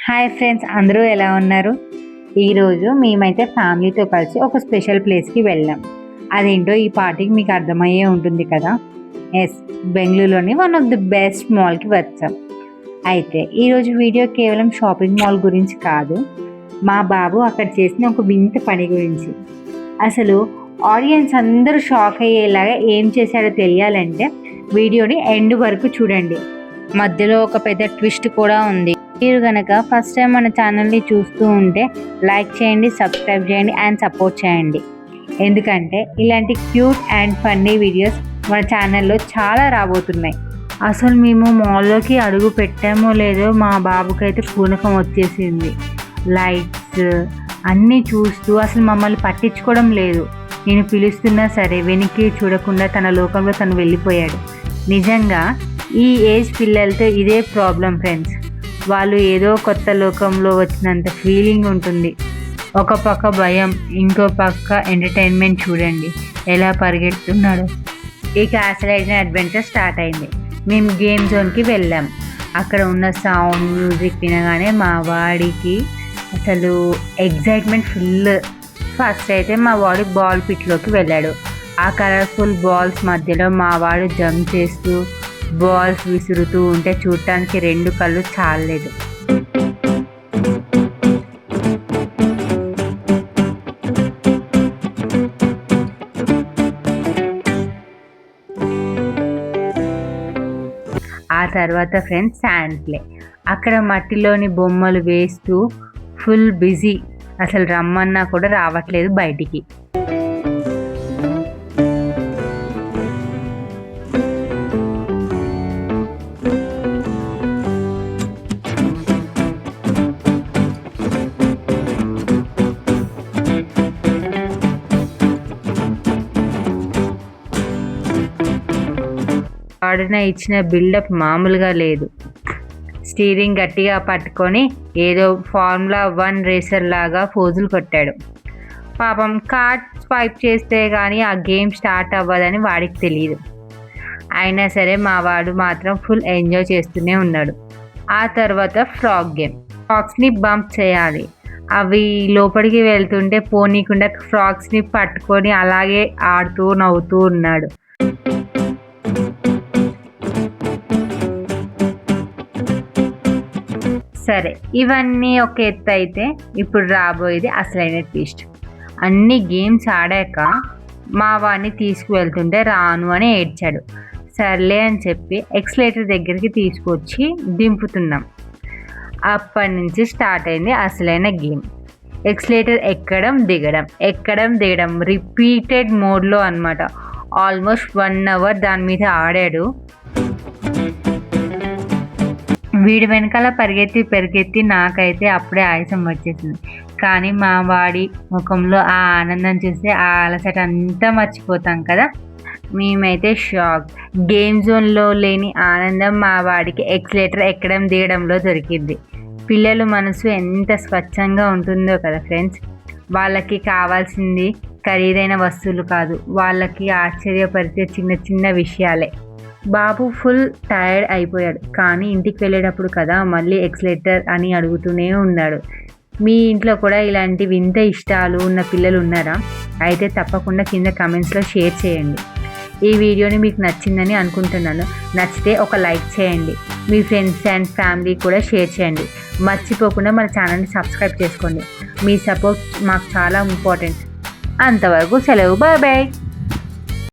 Hi friends, అందరూ ఎలా ఉన్నారు? ఈరోజు మేమైతే ఫ్యామిలీతో కలిసి ఒక స్పెషల్ ప్లేస్కి వెళ్ళాం. అదేంటో ఈ పార్టీకి మీకు అర్థమయ్యే ఉంటుంది కదా. ఎస్, బెంగళూరులోని వన్ ఆఫ్ ది బెస్ట్ మాల్కి వచ్చాం. అయితే ఈరోజు వీడియో కేవలం షాపింగ్ మాల్ గురించి కాదు, మా బాబు అక్కడ చేసిన ఒక వింత పని గురించి. అసలు ఆడియన్స్ అందరూ షాక్ అయ్యేలాగా ఏం చేశాడో తెలియాలంటే వీడియోని ఎండ్ వరకు చూడండి. మధ్యలో ఒక పెద్ద ట్విస్ట్ కూడా ఉంది. మీరు కనుక ఫస్ట్ టైం మన ఛానల్ని చూస్తూ ఉంటే లైక్ చేయండి, సబ్స్క్రైబ్ చేయండి అండ్ సపోర్ట్ చేయండి. ఎందుకంటే ఇలాంటి క్యూట్ అండ్ ఫన్నీ వీడియోస్ మన ఛానల్లో చాలా రాబోతున్నాయి. అసలు మేము మాల్లోకి అడుగు పెట్టామో లేదో మా బాబుకైతే పూనకం వచ్చేసింది. లైట్స్ అన్నీ చూస్తూ అసలు మమ్మల్ని పట్టించుకోవడం లేదు. నేను పిలుస్తున్నా సరే వెనక్కి చూడకుండా తన లోకంలో తను వెళ్ళిపోయాడు. నిజంగా ఈ ఏజ్ పిల్లలతో ఇదే ప్రాబ్లం ఫ్రెండ్స్. వాళ్ళు ఏదో కొత్త లోకంలో వచ్చినంత ఫీలింగ్ ఉంటుంది. ఒక పక్క భయం, ఇంకో పక్క ఎంటర్టైన్మెంట్. చూడండి ఎలా పరిగెడుతున్నాడు. ఇక అసలైన అడ్వెంచర్ స్టార్ట్ అయింది. మేము గేమ్ జోన్కి వెళ్ళాం. అక్కడ ఉన్న సౌండ్, మ్యూజిక్ వినగానే మా వాడికి అసలు ఎగ్జైట్మెంట్ ఫుల్. ఫస్ట్ అయితే మా వాడు బాల్ పిట్లోకి వెళ్ళాడు. ఆ కలర్ఫుల్ బాల్స్ మధ్యలో మా వాడు జంప్ చేస్తూ బాల్స్ విసురుతూ ఉంటే చూడటానికి రెండు కళ్ళు చాలలేదు. ఆ తర్వాత ఫ్రెండ్స్ శాండ్ ప్లే. అక్కడ మట్టిలోని బొమ్మలు వేస్తూ ఫుల్ బిజీ. అసలు రమ్మన్నా కూడా రావట్లేదు బయటికి. వాడిన ఇచ్చిన బిల్డప్ మామూలుగా లేదు. స్టీరింగ్ గట్టిగా పట్టుకొని ఏదో ఫార్ములా 1 రేసర్ లాగా ఫోజులు కొట్టాడు. పాపం కార్డ్ స్వైప్ చేస్తే కానీ ఆ గేమ్ స్టార్ట్ అవ్వదని వాడికి తెలియదు. అయినా సరే మా వాడు మాత్రం ఫుల్ ఎంజాయ్ చేస్తూనే ఉన్నాడు. ఆ తర్వాత ఫ్రాక్ గేమ్. ఫ్రాక్స్ని బంప్ చేయాలి. అవి లోపలికి వెళ్తుంటే పోనీకుండా ఫ్రాక్స్ని పట్టుకొని అలాగే ఆడుతూ నవ్వుతూ ఉన్నాడు. సరే, ఇవన్నీ ఒక ఎత్తు అయితే ఇప్పుడు రాబోయేది అసలైన ట్విస్ట్. అన్ని గేమ్స్ ఆడాక మా వాడిని తీసుకువెళ్తుంటే రాను అని ఏడ్చాడు. సర్లే అని చెప్పి ఎక్స్లేటర్ దగ్గరికి తీసుకొచ్చి దింపుతున్నాం. అప్పటి నుంచి స్టార్ట్ అయింది అసలైన గేమ్. ఎక్స్లేటర్ ఎక్కడం దిగడం రిపీటెడ్ మోడ్లో అన్నమాట. ఆల్మోస్ట్ 1 hour దాని మీద ఆడాడు. వీడి వెనకాల పరిగెత్తి నాకైతే అప్పుడే ఆయాసం వచ్చేసింది. కానీ మా వాడి ముఖంలో ఆ ఆనందం చూస్తే ఆ అలసట అంతా మర్చిపోతాం కదా. మేమైతే షాక్. గేమ్ జోన్లో లేని ఆనందం మా వాడికి ఎక్స్లేటర్ ఎక్కడం దిగడంలో దొరికింది. పిల్లల మనసు ఎంత స్వచ్ఛంగా ఉంటుందో కదా ఫ్రెండ్స్. వాళ్ళకి కావాల్సింది ఖరీదైన వస్తువులు కాదు, వాళ్ళకి ఆశ్చర్యపరిచే చిన్న చిన్న విషయాలే. బాబు ఫుల్ టైర్డ్ అయిపోయాడు. కానీ ఇంటికి వెళ్ళేటప్పుడు కదా మళ్ళీ ఎక్స్లేటర్ అని అడుగుతూనే ఉన్నాడు. మీ ఇంట్లో కూడా ఇలాంటి వింత ఇష్టాలు ఉన్న పిల్లలు ఉన్నారా? అయితే తప్పకుండా కింద కమెంట్స్లో షేర్ చేయండి. ఈ వీడియోని మీకు నచ్చిందని అనుకుంటున్నాను. నచ్చితే ఒక లైక్ చేయండి. మీ ఫ్రెండ్స్ అండ్ ఫ్యామిలీ కూడా షేర్ చేయండి. మర్చిపోకుండా మన ఛానల్ని సబ్స్క్రైబ్ చేసుకోండి. మీ సపోర్ట్ మాకు చాలా ఇంపార్టెంట్. అంతవరకు సెలవు, బాయ్ బాయ్.